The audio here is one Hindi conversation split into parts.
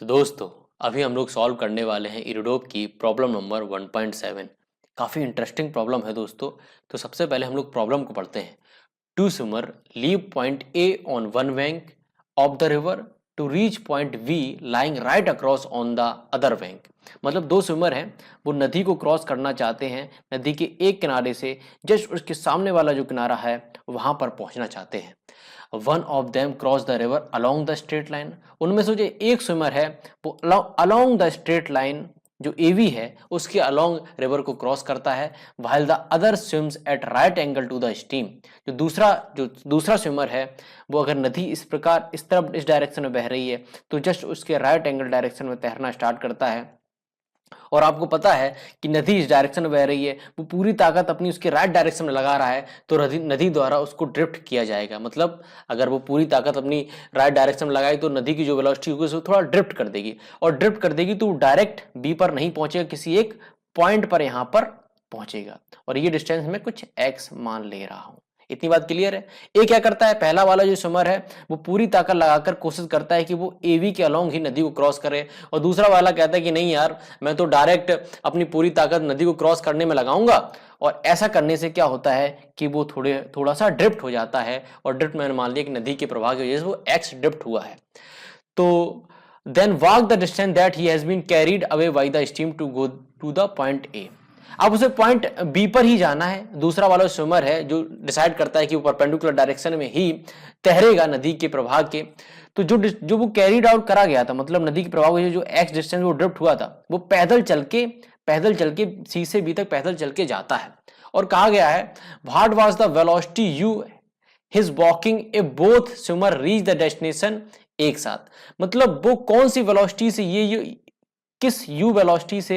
तो दोस्तों अभी हम लोग सॉल्व करने वाले हैं इरिडोप की प्रॉब्लम नंबर 1.7। काफ़ी इंटरेस्टिंग प्रॉब्लम है दोस्तों। तो सबसे पहले हम लोग प्रॉब्लम को पढ़ते हैं। Two swimmer leave point A on one bank of the river to reach point B lying right across on the other bank. मतलब दो स्विमर हैं, वो नदी को क्रॉस करना चाहते हैं। नदी के एक किनारे से जस्ट उसके सामने वाला जो किनारा है वहां पर पहुंचना चाहते हैं। One of them cross the river along the straight line. उनमें से जो एक स्विमर है वो अलोंग द स्ट्रेट लाइन जो एवी है उसके अलोंग रिवर को क्रॉस करता है, while the other swims at right angle to the stream. जो दूसरा स्विमर है वो अगर नदी इस प्रकार इस तरफ इस डायरेक्शन में बह रही है तो जस्ट उसके राइट एंगल डायरेक्शन में तैरना स्टार्ट करता है। और आपको पता है कि नदी इस डायरेक्शन में बह रही है, वो पूरी ताकत अपनी उसके राइट डायरेक्शन में लगा रहा है, तो नदी द्वारा उसको ड्रिफ्ट किया जाएगा। मतलब अगर वो पूरी ताकत अपनी राइट डायरेक्शन में लगाई तो नदी की जो वेलोसिटी होगी उसको थोड़ा ड्रिफ्ट कर देगी, और ड्रिफ्ट कर देगी तो डायरेक्ट बी पर नहीं पहुंचेगा, किसी एक पॉइंट पर यहां पर पहुंचेगा। और ये डिस्टेंस में कुछ एक्स मान ले रहा हूं। इतनी बात क्लियर है। ये क्या करता है, पहला वाला जो स्विमर है वो पूरी ताकत लगाकर कोशिश करता है कि वो एवी के अलोंग ही नदी को क्रॉस करे, और दूसरा वाला कहता है कि नहीं यार, मैं तो डायरेक्ट अपनी पूरी ताकत नदी को क्रॉस करने में लगाऊंगा। और ऐसा करने से क्या होता है कि वो थोड़ा सा ड्रिफ्ट हो जाता है, और ड्रिफ्ट मैंने मान लिया कि नदी के प्रवाह की वजह से वो एक्स ड्रिफ्ट हुआ है। तो then walk the distance that he has been carried away by the stream to go to the point A. अब उसे पॉइंट बी पर ही जाना है। दूसरा वाला स्विमर है जो डिसाइड करता है कि वो परपेंडिकुलर डायरेक्शन में ही तैरेगा नदी के प्रवाह के। तो जो वो कैरीड आउट करा गया था, मतलब नदी के प्रवाह के जो एक्स डिस्टेंस वो ड्रिफ्ट हुआ था, वो पैदल चल के सी से बी तक पैदल चल के जाता है। और कहा गया है what was the velocity you his walking A both swimmer reach the destination. एक साथ मतलब वो कौन सी वेलोसिटी से ये किस यू वेलोसिटी से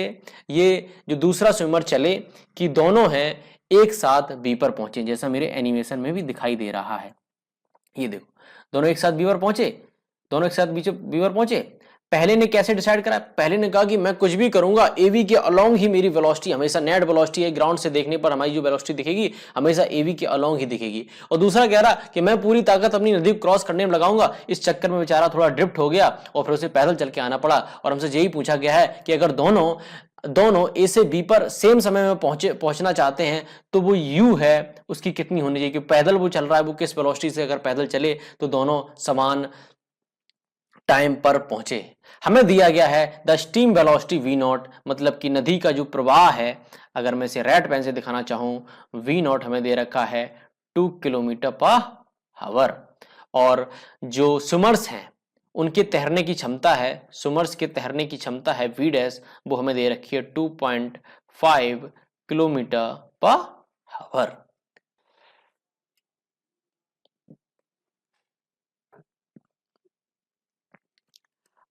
ये जो दूसरा स्विमर चले कि दोनों हैं एक साथ बी पर पहुंचे, जैसा मेरे एनिमेशन में भी दिखाई दे रहा है। ये देखो, दोनों एक साथ बी पर पहुंचे, दोनों एक साथ बी पर पहुंचे। पहले ने कैसे डिसाइड करा, पहले ने कहा कि मैं कुछ भी करूंगा एवी के अलोंग ही मेरी वेलोसिटी, हमेशा नेट वेलोसिटी है, ग्राउंड से देखने पर हमारी जो वेलोसिटी दिखेगी हमेशा एवी के अलोंग ही दिखेगी। और दूसरा कह रहा कि मैं पूरी ताकत अपनी नदी को क्रॉस करने में लगाऊंगा। इस चक्कर में बेचारा थोड़ा ड्रिफ्ट हो गया और फिर उसे पैदल चल के आना पड़ा। और हमसे यही पूछा गया है कि अगर दोनों ए से बी पर सेम समय में पहुंचना चाहते हैं तो वो यू है उसकी कितनी होनी चाहिए, कि पैदल वो चल रहा है, वो किस वेलोसिटी से अगर पैदल चले तो दोनों समान टाइम पर पहुंचे। हमें दिया गया है the stream velocity v naught, मतलब कि नदी का जो प्रवाह है, अगर मैं इसे रेड पेन से दिखाना चाहूं, वी नॉट हमें दे रखा है 2 किलोमीटर पर हावर। और जो स्विमर्स हैं उनके तैरने की क्षमता है, स्विमर्स के तैरने की क्षमता है वी डैश, वो हमें दे रखी है 2.5 किलोमीटर पर हावर।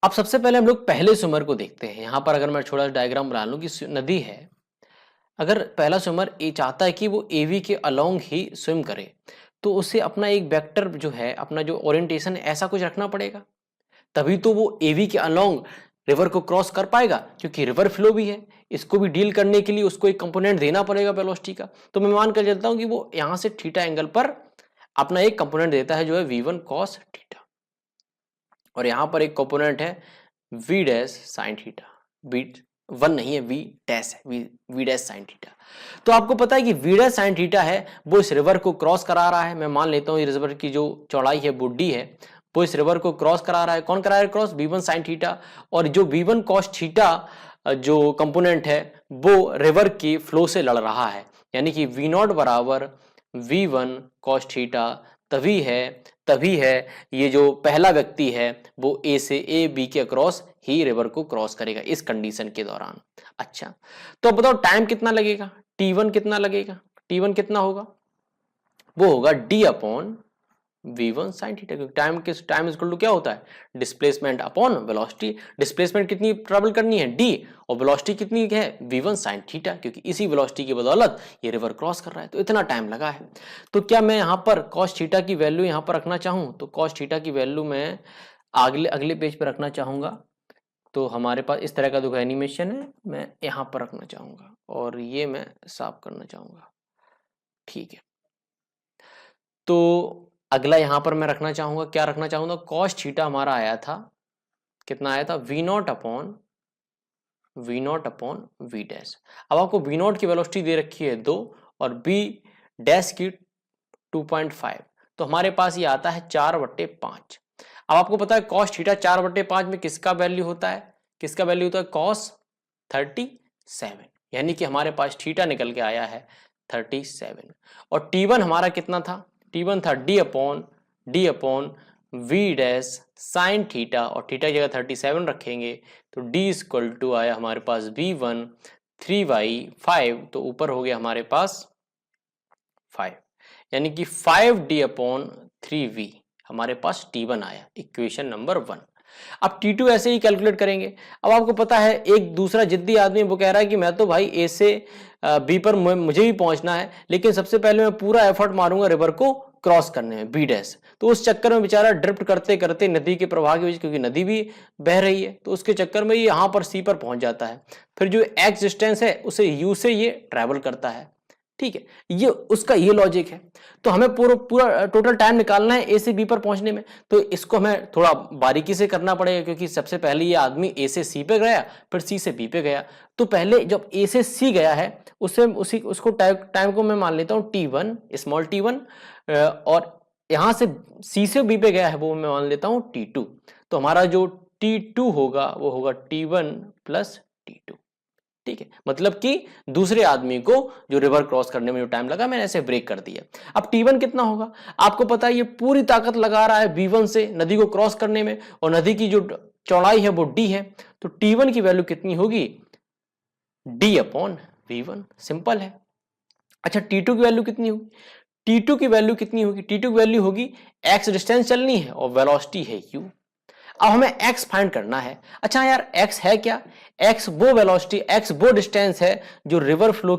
अब सबसे पहले हम लोग पहले स्विमर को देखते हैं। यहां पर अगर मैं छोटा सा डायग्राम बना लूं कि नदी है, अगर पहला स्विमर ये चाहता है कि वो एवी के अलोंग ही स्विम करे तो उसे अपना एक वेक्टर जो है, अपना जो ओरिएंटेशन है ऐसा कुछ रखना पड़ेगा, तभी तो वो एवी के अलोंग रिवर को क्रॉस कर पाएगा, क्योंकि रिवर फ्लो भी है, इसको भी डील करने के लिए उसको एक कंपोनेंट देना पड़ेगा वेलोसिटी का। तो मैं मान कर चलता हूं कि वो यहां से थीटा एंगल पर अपना एक कंपोनेंट देता है जो है v1 cos थीटा, और यहां पर एक कंपोनेंट है v dash sine theta. V one नहीं है, वी डैश है, वी डैश साइन थीटा। तो आपको पता है कि वी डैश साइन थीटा है वो इस रिवर को क्रॉस करा रहा है। मैं मान लेता हूँ इस रिवर की जो चौड़ाई है वो डी है, वो इस रिवर को क्रॉस करा रहा है। कौन करा रहा है cross? V one sine theta. और जो वी वन कॉस थीटा जो कंपोनेंट है वो रिवर की फ्लो से लड़ रहा है, यानी कि वी नॉट बराबर वी वन कॉस थीटा तभी है ये जो पहला व्यक्ति है वो ए से ए बी के अक्रॉस ही रिवर को क्रॉस करेगा इस कंडीशन के दौरान। अच्छा, तो बताओ टाइम कितना लगेगा, T1 कितना लगेगा? T1 कितना होगा? वो होगा d upon v1 sine theta, क्योंकि टाइम इक्वल टू क्या होता है? Displacement upon velocity. डिस्प्लेसमेंट कितनी ट्रेवल करनी है? d, और वेलोसिटी कितनी है? v1 साइन थीटा, क्योंकि इसी वेलोसिटी की बदौलत ये रिवर क्रॉस कर रहा है, तो इतना टाइम लगा है। तो क्या मैं यहाँ पर cos थीटा की वैल्यू यहाँ पर रखना चाहूँ तो cos थीटा की वैल्यू मैं अगले अगले पेज पर रखना चाहूंगा। तो हमारे पास इस तरह का जो एनिमेशन है मैं यहाँ पर रखना चाहूंगा, और ये मैं साफ करना चाहूंगा। ठीक है, तो अगला यहां पर मैं रखना चाहूंगा, क्या रखना चाहूंगा? cos थीटा हमारा आया था कितना आया था v naught upon v dash. अब आपको वी नॉट की वेलोसिटी दे रखी है 2 और बी डैश की 2.5, तो हमारे पास ये आता है 4/5। अब आपको पता है कॉस थीटा 4/5 में किसका वैल्यू होता है, किसका वैल्यू होता है कॉस 37, यानी कि हमारे पास थीटा निकल के आया है 37। और T1 हमारा कितना था, T1 था d upon v dash sine theta, और थीटा की जगह 37 रखेंगे तो D इक्वल टू आया हमारे पास V1 3/5, तो ऊपर हो गया हमारे पास 5, यानी कि 5D अपॉन 3V हमारे पास T1 आया, इक्वेशन नंबर 1। अब T2 ऐसे ही कैलकुलेट करेंगे। अब आपको पता है एक दूसरा जिद्दी आदमी वो कह रहा है कि मैं तो भाई A से B पर मुझे भी पहुंचना है, लेकिन सबसे पहले मैं पूरा एफर्ट मारूंगा रिवर को क्रॉस करने में, बी डैश। तो उस चक्कर में बेचारा ड्रिफ्ट करते करते नदी के प्रवाह की वजह, क्योंकि नदी भी बह रही है, तो उसके चक्कर में ये यहाँ पर सी पर पहुंच जाता है। फिर जो एक्स डिस्टेंस है उसे यू से ये ट्रैवल करता है, ठीक है, ये उसका ये लॉजिक है। तो हमें पूरा टोटल टाइम निकालना है ए से बी पर पहुंचने में, तो इसको हमें थोड़ा बारीकी से करना पड़ेगा, क्योंकि सबसे पहले ये आदमी ए से सी पे गया, फिर सी से बी पे गया। तो पहले जब ए से सी गया है उसको टाइम को मैं मान लेता हूँ T1, स्मॉल T1, और यहां से सी से बी पे गया है वो मैं मान लेता हूँ T2। तो हमारा जो T2 होगा वो होगा T1 प्लस T2, ठीक है, मतलब कि दूसरे आदमी को जो रिवर क्रॉस करने में जो टाइम लगा मैंने ऐसे ब्रेक कर दिया। अब T1 कितना होगा, आपको पता है ये पूरी ताकत लगा रहा है V1 से नदी को क्रॉस करने में, और नदी की जो चौड़ाई है वो D है, तो T1 की वैल्यू कितनी होगी D अपॉन V1, सिंपल है। अच्छा T2 की वैल्यू कितनी होगी, T2 की वैल्यू कितनी होगी, T2 की वैल्यू होगी x डिस्टेंस चलनी है और वेलोसिटी है u। अब हमें x फाइंड करना है। अच्छा यार x है क्या, x वो वेलोसिटी, x वो डिस्टेंस है जो रिवर फ्लो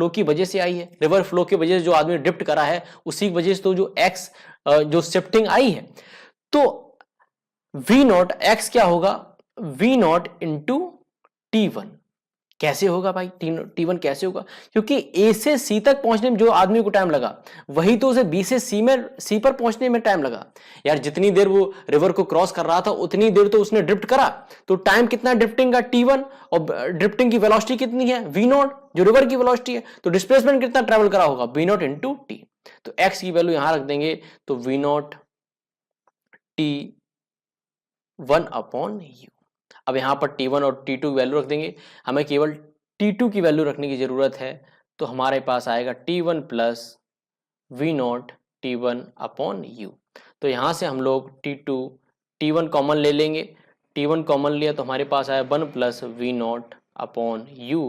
की वजह से आई है, रिवर फ्लो की वजह से जो आदमी ड्रिफ्ट करा है उसी की वजह से तो जो x जो शिफ्टिंग आई है। तो v नॉट x क्या होगा, v नॉट इंटू T1। कैसे होगा भाई T1 कैसे होगा, क्योंकि A से C तक पहुंचने में जो आदमी को टाइम लगा वही तो उसे B से C पर पहुंचने में टाइम लगा। यार जितनी देर वो रिवर को क्रॉस कर रहा था उतनी देर तो उसने ड्रिफ्ट करा, तो टाइम कितना ड्रिफ्टिंग का T1, और ड्रिफ्टिंग की वेलोसिटी कितनी है V नॉट जो रिवर की वेलोसिटी है, तो डिस्प्लेसमेंट कितना ट्रेवल करा होगा V नॉट इंटू T। तो x की वैल्यू यहां रख देंगे, तो V not T1 upon U। अब यहां पर T1 और T2 की वैल्यू रख देंगे, हमें केवल T2 की वैल्यू रखने की जरूरत है, तो हमारे पास आएगा T1 plus V not T1 upon U। तो यहां से हम लोग T1 कॉमन ले लेंगे, T1 कॉमन लिया तो हमारे पास आया 1 plus V not upon U,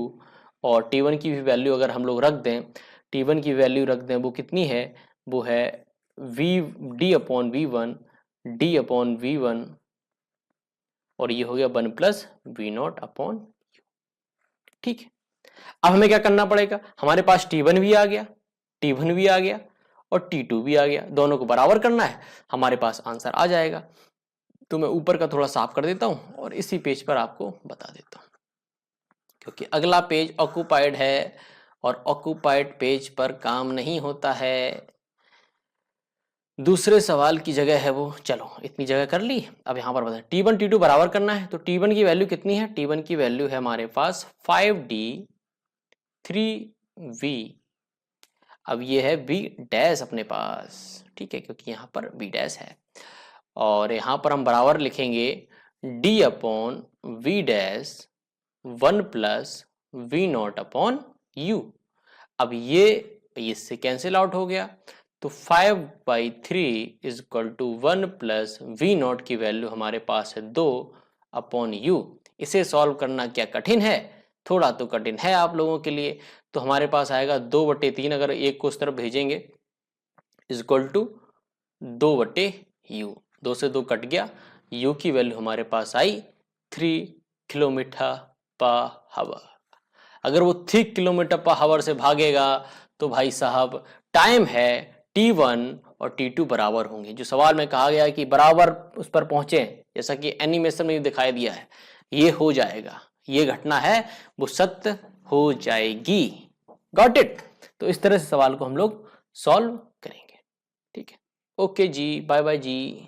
और T1 की भी वैल्यू अगर हम लोग रख दें, T1 की वैल्यू रख दें वो कितनी है, वो है D upon V1, D upon V1, और ये हो गया 1 plus V not upon U, ठीक है। अब हमें क्या करना पड़ेगा, हमारे पास T1 भी आ गया, T1 भी आ गया और T2 भी आ गया, दोनों को बराबर करना है, हमारे पास आंसर आ जाएगा। तो मैं ऊपर का थोड़ा साफ कर देता हूं और इसी पेज पर आपको बता देता हूं, क्योंकि अगला पेज ऑक्यूपाइड है और ऑक्यूपाइड पेज पर काम नहीं होता है, दूसरे सवाल की जगह है वो। चलो इतनी जगह कर ली, अब यहां पर बता T1 T2 बराबर करना है, तो T1 की वैल्यू कितनी है, T1 की वैल्यू है हमारे पास 5D 3V। अब ये है B डैश अपने पास, ठीक है, क्योंकि यहाँ पर B डैश है, और यहाँ पर हम बराबर लिखेंगे D upon V dash 1 plus V not upon U। अब ये इससे कैंसिल आउट हो गया, तो 5/3 is equal to 1 plus V naught की वैल्यू हमारे पास है 2 अपॉन U। इसे सॉल्व करना क्या कठिन है, थोड़ा तो कठिन है आप लोगों के लिए। तो हमारे पास आएगा 2/3, अगर एक को उस तरफ भेजेंगे इज इक्वल टू 2/U, 2 से 2 कट गया, U की वैल्यू हमारे पास आई 3 किलोमीटर पर हावर। अगर वो 3 किलोमीटर पर हावर से भागेगा तो भाई साहब टाइम है T1 और T2 बराबर होंगे, जो सवाल में कहा गया है कि बराबर उस पर पहुंचे, जैसा कि एनिमेशन में दिखाई दिया है, ये हो जाएगा, ये घटना है वो सत्य हो जाएगी। Got it. तो इस तरह से सवाल को हम लोग सॉल्व करेंगे, ठीक है। ओके जी, बाय बाय जी।